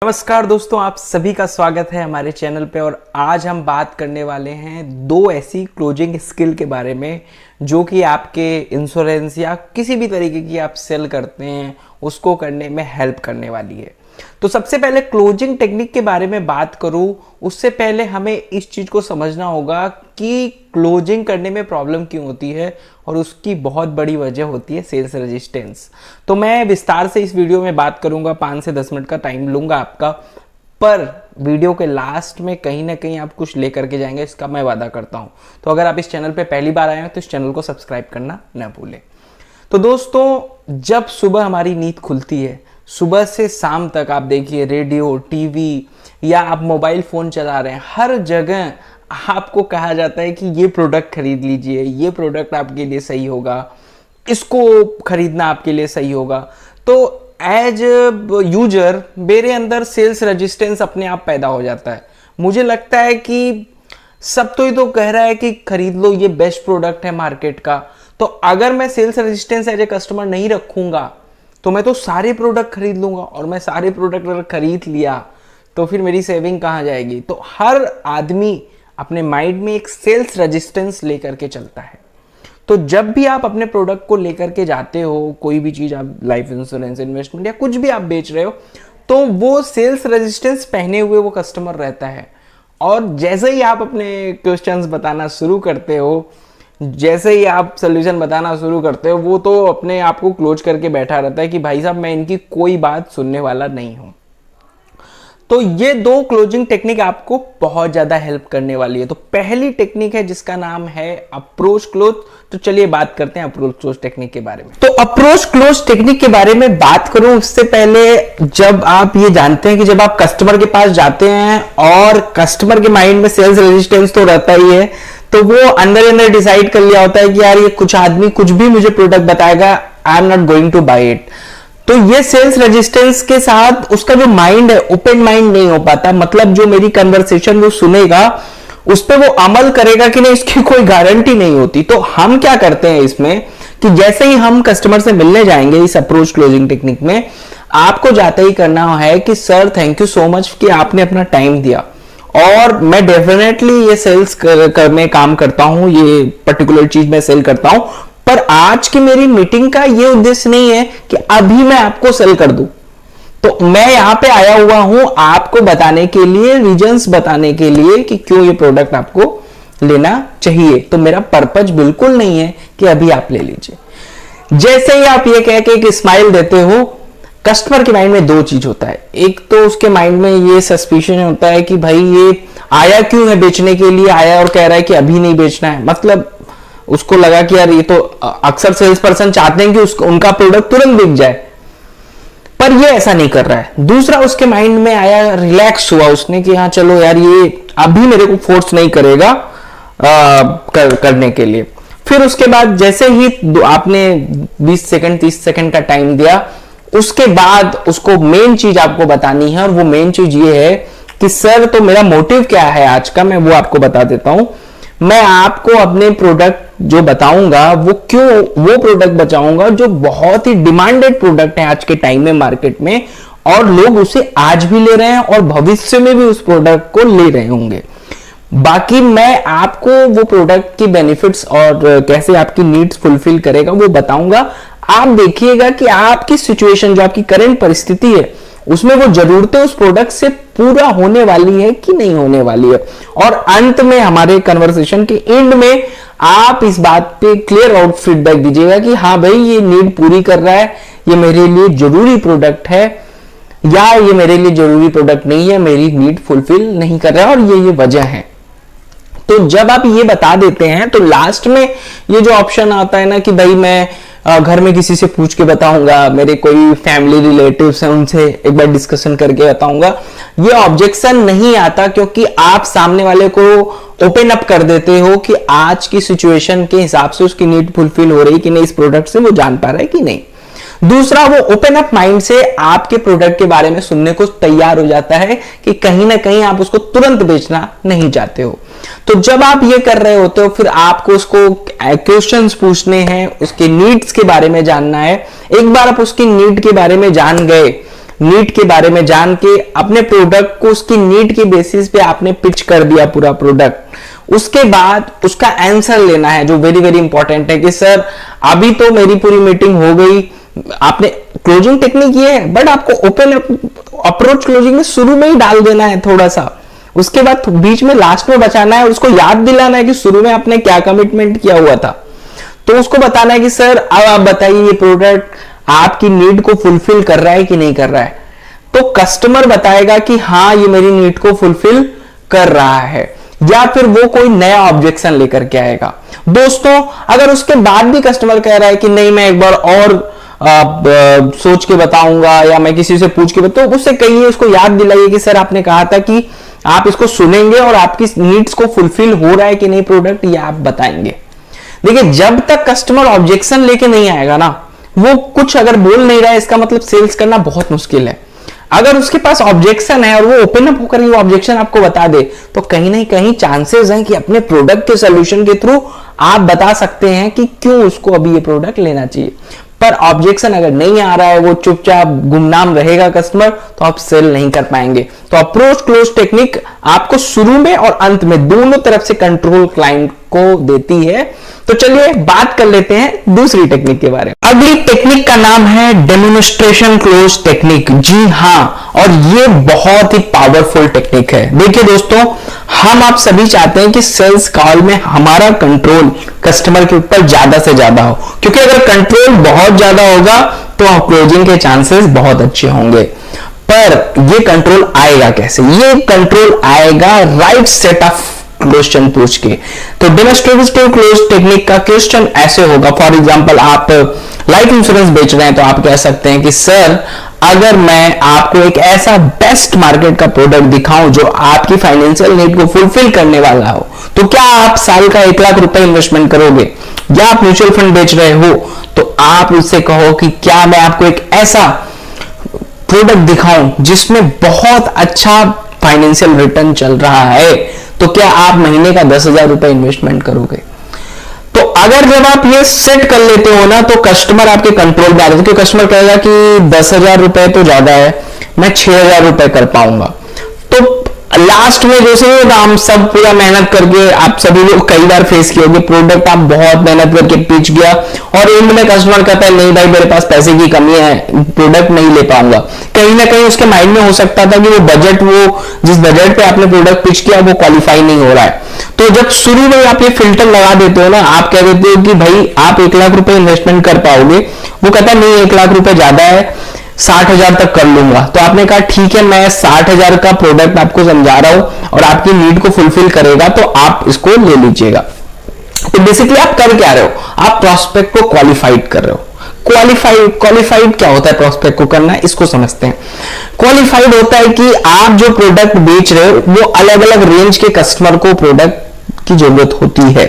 नमस्कार दोस्तों, आप सभी का स्वागत है हमारे चैनल पे। और आज हम बात करने वाले हैं दो ऐसी क्लोजिंग स्किल के बारे में जो कि आपके इंश्योरेंस या किसी भी तरीके की आप सेल करते हैं उसको करने में हेल्प करने वाली है। तो सबसे पहले क्लोजिंग टेक्निक के बारे में बात करूं उससे पहले हमें इस चीज को समझना होगा कि क्लोजिंग करने में प्रॉब्लम क्यों होती है, और उसकी बहुत बड़ी वजह होती है सेल्स रेजिस्टेंस। तो मैं विस्तार से इस वीडियो में बात करूंगा, 5 से 10 मिनट का टाइम लूंगा आपका, पर वीडियो के लास्ट में कहीं ना कहीं आप कुछ लेकर के जाएंगे, इसका मैं वादा करता हूं। तो अगर आप इस चैनल पे पहली बार आए हैं तो इस चैनल को सब्सक्राइब करना न भूलें। तो दोस्तों, जब सुबह हमारी नींद खुलती है, सुबह से शाम तक आप देखिए रेडियो, टीवी या आप मोबाइल फोन चला रहे हैं, हर जगह आपको कहा जाता है कि ये प्रोडक्ट खरीद लीजिए, ये प्रोडक्ट आपके लिए सही होगा, इसको खरीदना आपके लिए सही होगा। तो एज यूजर मेरे अंदर सेल्स रेजिस्टेंस अपने आप पैदा हो जाता है। मुझे लगता है कि सब तो ही तो कह रहा है कि खरीद लो, ये बेस्ट प्रोडक्ट है मार्केट का। तो अगर मैं sales resistance as a customer नहीं रखूंगा तो मैं तो सारे प्रोडक्ट खरीद लूंगा, और मैं सारे प्रोडक्ट अगर खरीद लिया तो फिर मेरी सेविंग कहाँ जाएगी। तो हर आदमी अपने माइंड में एक सेल्स रेजिस्टेंस लेकर के चलता है। तो जब भी आप अपने प्रोडक्ट को लेकर के जाते हो, कोई भी चीज आप लाइफ इंश्योरेंस, इन्वेस्टमेंट या कुछ भी आप बेच रहे हो, तो वो सेल्स रेजिस्टेंस पहने हुए वो कस्टमर रहता है। और जैसे ही आप अपने क्वेश्चंस बताना शुरू करते हो, जैसे ही आप सोल्यूशन बताना शुरू करते हो, वो तो अपने आप को क्लोज करके बैठा रहता है कि भाई साहब मैं इनकी कोई बात सुनने वाला नहीं हूं। तो ये दो क्लोजिंग टेक्निक आपको बहुत ज्यादा हेल्प करने वाली है। तो पहली टेक्निक है जिसका नाम है अप्रोच क्लोज। तो चलिए बात करते हैं अप्रोच क्लोज टेक्निक के बारे में। तो अप्रोच क्लोज टेक्निक के बारे में बात करूं उससे पहले, जब आप ये जानते हैं कि जब आप कस्टमर के पास जाते हैं और कस्टमर के माइंड में सेल्स रेजिस्टेंस तो रहता ही है, तो वो अंदर डिसाइड कर लिया होता है कि यार ये कुछ आदमी कुछ भी मुझे प्रोडक्ट बताएगा, I am not going to buy it. तो ये सेल्स रेजिस्टेंस के साथ उसका जो माइंड है ओपन माइंड नहीं हो पाता। मतलब जो मेरी कन्वर्सेशन वो सुनेगा उस पर वो अमल करेगा कि नहीं, इसकी कोई गारंटी नहीं होती। तो हम क्या करते हैं इसमें कि जैसे ही हम कस्टमर से मिलने जाएंगे इस अप्रोच क्लोजिंग टेक्निक में, आपको जाते ही करना है कि sir thank you so much कि आपने अपना टाइम दिया, और मैं डेफिनेटली ये सेल्स में काम करता हूं, ये पर्टिकुलर चीज मैं सेल करता हूं, पर आज की मेरी मीटिंग का ये उद्देश्य नहीं है कि अभी मैं आपको सेल कर दूं। तो मैं यहां पे आया हुआ हूं आपको बताने के लिए, रीजंस बताने के लिए कि क्यों ये प्रोडक्ट आपको लेना चाहिए। तो मेरा पर्पज बिल्कुल नहीं है कि अभी आप ले लीजिए। जैसे ही आप ये कह के एक स्माइल देते हो, कस्टमर के माइंड में दो चीज होता है। एक तो उसके माइंड में ये सस्पिशन होता है कि भाई ये आया क्यों है, बेचने के लिए आया और कह रहा है कि अभी नहीं बेचना है। मतलब उसको लगा कि यार ये तो अक्सर सेल्स पर्सन चाहते हैं कि उनका प्रोडक्ट तुरंत बिक जाए, पर ये ऐसा नहीं कर रहा है। दूसरा उसके माइंड में आया, रिलैक्स हुआ उसने कि हाँ चलो यार ये अभी मेरे को फोर्स नहीं करेगा करने के लिए। फिर उसके बाद जैसे ही आपने 20 सेकंड 30 सेकंड का टाइम दिया, उसके बाद उसको मेन चीज आपको बतानी है, और वो मेन चीज ये है कि सर तो मेरा मोटिव क्या है आज का, मैं वो आपको बता देता हूं। मैं आपको अपने प्रोडक्ट जो बताऊंगा वो क्यों वो प्रोडक्ट बचाऊंगा जो बहुत ही डिमांडेड प्रोडक्ट है आज के टाइम में मार्केट में, और लोग उसे आज भी ले रहे हैं और भविष्य में भी उस प्रोडक्ट को ले रहे होंगे। बाकी मैं आपको वो प्रोडक्ट की बेनिफिट्स और कैसे आपकी नीड्स फुलफिल करेगा वो बताऊंगा। आप देखिएगा कि आपकी सिचुएशन, जो आपकी करंट परिस्थिति है, उसमें वो जरूरतें उस प्रोडक्ट से पूरा होने वाली है कि नहीं होने वाली है। और अंत में हमारे कन्वर्सेशन के एंड में आप इस बात पे क्लियर आउट फीडबैक दीजिएगा कि हाँ भाई ये नीड पूरी कर रहा है, ये मेरे लिए जरूरी प्रोडक्ट है, या ये मेरे लिए जरूरी प्रोडक्ट नहीं है, मेरी नीड फुलफिल नहीं कर रहा है, और ये वजह है। तो जब आप ये बता देते हैं तो लास्ट में ये जो ऑप्शन आता है ना कि भाई मैं घर में किसी से पूछ के बताऊंगा, मेरे कोई फैमिली रिलेटिव्स हैं उनसे एक बार डिस्कशन करके बताऊंगा, ये ऑब्जेक्शन नहीं आता, क्योंकि आप सामने वाले को ओपन अप कर देते हो कि आज की सिचुएशन के हिसाब से उसकी नीड फुलफिल हो रही कि नहीं, इस प्रोडक्ट से वो जान पा रहा है कि नहीं। दूसरा, वो ओपन अप माइंड से आपके प्रोडक्ट के बारे में सुनने को तैयार हो जाता है कि कहीं ना कहीं आप उसको तुरंत बेचना नहीं चाहते हो। तो जब आप ये कर रहे होते हो, फिर आपको उसको क्वेश्चंस पूछने हैं, उसके नीड्स के बारे में जानना है। एक बार आप उसकी नीड के बारे में जान गए, नीड के बारे में जान के अपने प्रोडक्ट को उसकी नीड के बेसिस पे आपने पिच कर दिया पूरा प्रोडक्ट। उसके बाद उसका आंसर लेना है, जो वेरी वेरी इंपॉर्टेंट है कि सर अभी तो मेरी पूरी मीटिंग हो गई, आपने क्लोजिंग टेक्निक ये है, बट आपको ओपन अप्रोच क्लोजिंग में शुरू में ही डाल देना है थोड़ा सा, उसके बाद बीच में लास्ट में बचाना है, उसको याद दिलाना है कि शुरू में आपने क्या कमिटमेंट किया हुआ था। तो उसको बताना है कि सर अब आप बताइए ये प्रोडक्ट आपकी नीड को फुलफिल कर रहा है कि नहीं कर रहा है। तो कस्टमर बताएगा कि हाँ ये मेरी नीड को फुलफिल कर रहा है, या फिर वो कोई नया ऑब्जेक्शन लेकर के आएगा। दोस्तों अगर उसके बाद भी कस्टमर कह रहा है कि नहीं मैं एक बार और सोच के बताऊंगा या मैं किसी से पूछ के बताऊं, उससे कहिए, उसको याद दिलाइए कि सर आपने कहा था कि आप इसको सुनेंगे और आपकी नीड्स को फुलफिल हो रहा है कि नहीं प्रोडक्ट, ये आप बताएंगे। देखिए जब तक कस्टमर ऑब्जेक्शन लेके नहीं आएगा ना, वो कुछ अगर बोल नहीं रहा है, इसका मतलब सेल्स करना बहुत मुश्किल है। अगर उसके पास ऑब्जेक्शन है और वो ओपन अप होकर वो ऑब्जेक्शन आपको बता दे, तो कहीं ना कहीं चांसेस हैं कि अपने प्रोडक्ट के सोल्यूशन के थ्रू आप बता सकते हैं कि क्यों उसको अभी ये प्रोडक्ट लेना चाहिए। पर ऑब्जेक्शन अगर नहीं आ रहा है, वो चुपचाप गुमनाम रहेगा कस्टमर, तो आप सेल नहीं कर पाएंगे। तो अप्रोच क्लोज टेक्निक आपको शुरू में और अंत में दोनों तरफ से कंट्रोल क्लाइंट को देती है। तो चलिए बात कर लेते हैं दूसरी टेक्निक के बारे में। अगली टेक्निक का नाम है डेमोन्स्ट्रेशन क्लोज टेक्निक। जी हाँ, और ये बहुत ही पावरफुल टेक्निक है। देखिए दोस्तों, हम आप सभी चाहते हैं कि सेल्स कॉल में हमारा कंट्रोल कस्टमर के ऊपर ज्यादा से ज्यादा हो, क्योंकि अगर कंट्रोल बहुत ज्यादा होगा तो क्लोजिंग के चांसेस बहुत अच्छे होंगे। पर ये कंट्रोल आएगा कैसे? ये कंट्रोल आएगा राइट सेट ऑफ क्वेश्चन पूछ के। तो डेमोन्स्ट्रेटिव क्लोज टेक्निक का क्वेश्चन ऐसे होगा, फॉर एग्जांपल आप लाइफ इंश्योरेंस बेच रहे हैं, तो आप कह सकते हैं कि सर अगर मैं आपको एक ऐसा बेस्ट मार्केट का प्रोडक्ट दिखाऊं जो आपकी फाइनेंशियल नीड को फुलफिल करने वाला हो, तो क्या आप साल का 1 लाख रुपए इन्वेस्टमेंट करोगे? या आप म्यूचुअल फंड बेच रहे हो, तो आप उससे कहो कि क्या मैं आपको एक ऐसा प्रोडक्ट दिखाऊं जिसमें बहुत अच्छा फाइनेंशियल रिटर्न चल रहा है, तो क्या आप महीने का 10,000 रुपए इन्वेस्टमेंट करोगे? तो अगर जब आप ये सेट कर लेते हो ना, तो कस्टमर आपके कंट्रोल में आ जाता है। क्योंकि कस्टमर कहेगा कि 10,000 रुपए तो ज्यादा है, मैं 6,000 रुपए कर पाऊंगा। तो लास्ट में जैसे हम सब पूरा मेहनत करके, आप सभी लोग कई बार फेस किए होंगे, प्रोडक्ट आप बहुत मेहनत करके पिच गया और एंड में कस्टमर कहता है नहीं भाई मेरे पास पैसे की कमी है, प्रोडक्ट नहीं ले पाऊंगा। कहीं ना कहीं उसके माइंड में हो सकता था कि वो बजट, वो जिस बजट पे आपने प्रोडक्ट पिच किया वो क्वालिफाई नहीं हो रहा है। तो जब शुरू में आप ये फिल्टर लगा देते हो ना, आप कह देते हो कि भाई आप 1 लाख रुपए इन्वेस्टमेंट कर पाओगे, वो कहता है नहीं 1 लाख रुपए ज्यादा है, 60,000 तक कर लूंगा। तो आपने कहा ठीक है, मैं 60,000 का प्रोडक्ट आपको समझा रहा हूं और आपकी नीड को फुलफिल करेगा, तो आप इसको ले लीजिएगा। तो बेसिकली आप कर क्या रहे हो? आप प्रोस्पेक्ट को क्वालिफाइड कर रहे हो। क्वालिफाइड क्या होता है? प्रोस्पेक्ट को करना, इसको समझते हैं। क्वालिफाइड होता है कि आप जो प्रोडक्ट बेच रहे हो वो अलग अलग रेंज के कस्टमर को प्रोडक्ट की जरूरत होती है।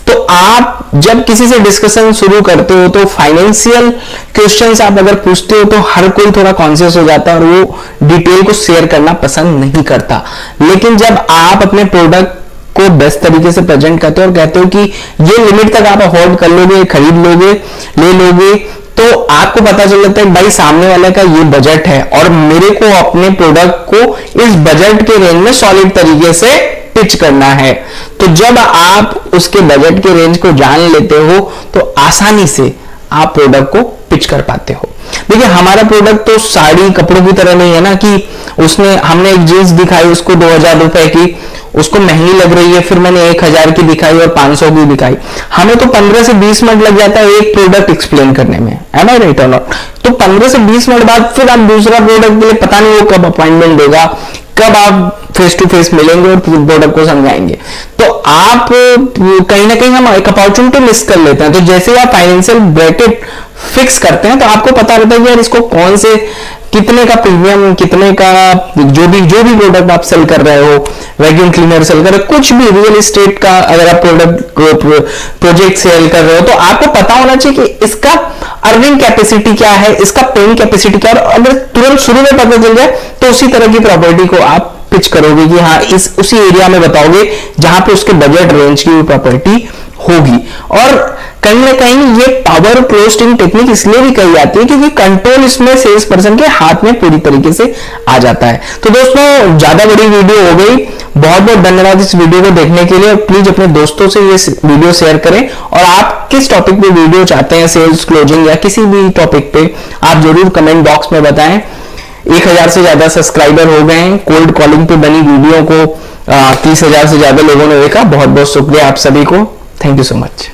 तो आप जब किसी से डिस्कशन शुरू करते हो तो फाइनेंशियल क्वेश्चंस आप अगर पूछते हो तो हर कोई थोड़ा कॉन्शियस हो जाता है और वो डिटेल को शेयर करना पसंद नहीं करता। लेकिन जब आप अपने प्रोडक्ट को बेस्ट तरीके से प्रेजेंट करते हो और कहते हो कि ये लिमिट तक आप अफोर्ड कर लोगे, खरीद लोगे, ले लोगे, तो आपको पता चल जाता है भाई सामने वाले का ये बजट है और मेरे को अपने प्रोडक्ट को इस बजट के रेंज में सॉलिड तरीके से पिच करना है। तो जब आप उसके बजट के रेंज को जान लेते हो तो आसानी से आप प्रोडक्ट को पिच कर पाते हो। देखिए हमारा प्रोडक्ट तो साड़ी कपड़ों की तरह नहीं है ना कि हमने एक जींस दिखाई उसको 2,000 रुपए की, उसको महंगी लग रही है, फिर मैंने 1,000 की दिखाई और 500 की दिखाई। हमें तो 15 से 20 मिनट लग जाता है एक प्रोडक्ट एक्सप्लेन करने में, एम आई राइट और नॉट? तो 15 से 20 मिनट बाद फिर आप दूसरा प्रोडक्ट के लिए पता नहीं वो कब अपॉइंटमेंट देगा, कब आप फेस टू फेस मिलेंगे और प्रोडक्ट को समझाएंगे। तो आप कहीं ना कहीं हम एक अपॉर्चुनिटी मिस कर लेते हैं। तो जैसे आप फाइनेंशियल ब्रैकेट फिक्स करते हैं तो आपको पता रहता है कि यार इसको कौन से कितने का प्रीमियम, कितने का जो भी प्रोडक्ट आप सेल कर रहे हो, वैक्यूम क्लीनर सेल कर रहे हो, कुछ भी रियल एस्टेट का अगर आप प्रोजेक्ट सेल कर रहे हो, तो आपको पता होना चाहिए कि इसका अर्निंग कैपेसिटी क्या है, इसका पेइंग कैपेसिटी क्या है। और अगर तुरंत शुरू में पता चल जाए तो उसी तरह की प्रॉपर्टी को आप पिच करोगे कि हाँ उसी एरिया में बताओगे जहां पे उसके बजट रेंज की प्रॉपर्टी होगी। और कहीं ना कहीं ये पावर क्लोजिंग टेक्निक इसलिए भी कही जाती है क्योंकि कंट्रोल इसमें सेल्स पर्सन के हाथ में पूरी तरीके से आ जाता है। तो दोस्तों ज्यादा बड़ी वीडियो हो गई, बहुत बहुत धन्यवाद इस वीडियो को देखने के लिए। प्लीज अपने दोस्तों से ये वीडियो शेयर करें, और आप किस टॉपिक पे वीडियो चाहते हैं, सेल्स क्लोजिंग या किसी भी टॉपिक पे, आप जरूर कमेंट बॉक्स में बताएं। 1000 से ज्यादा सब्सक्राइबर हो गए हैं। कोल्ड कॉलिंग पे बनी वीडियो को 30,000 से ज्यादा लोगों ने देखा। बहुत बहुत शुक्रिया आप सभी को। Thank you so much.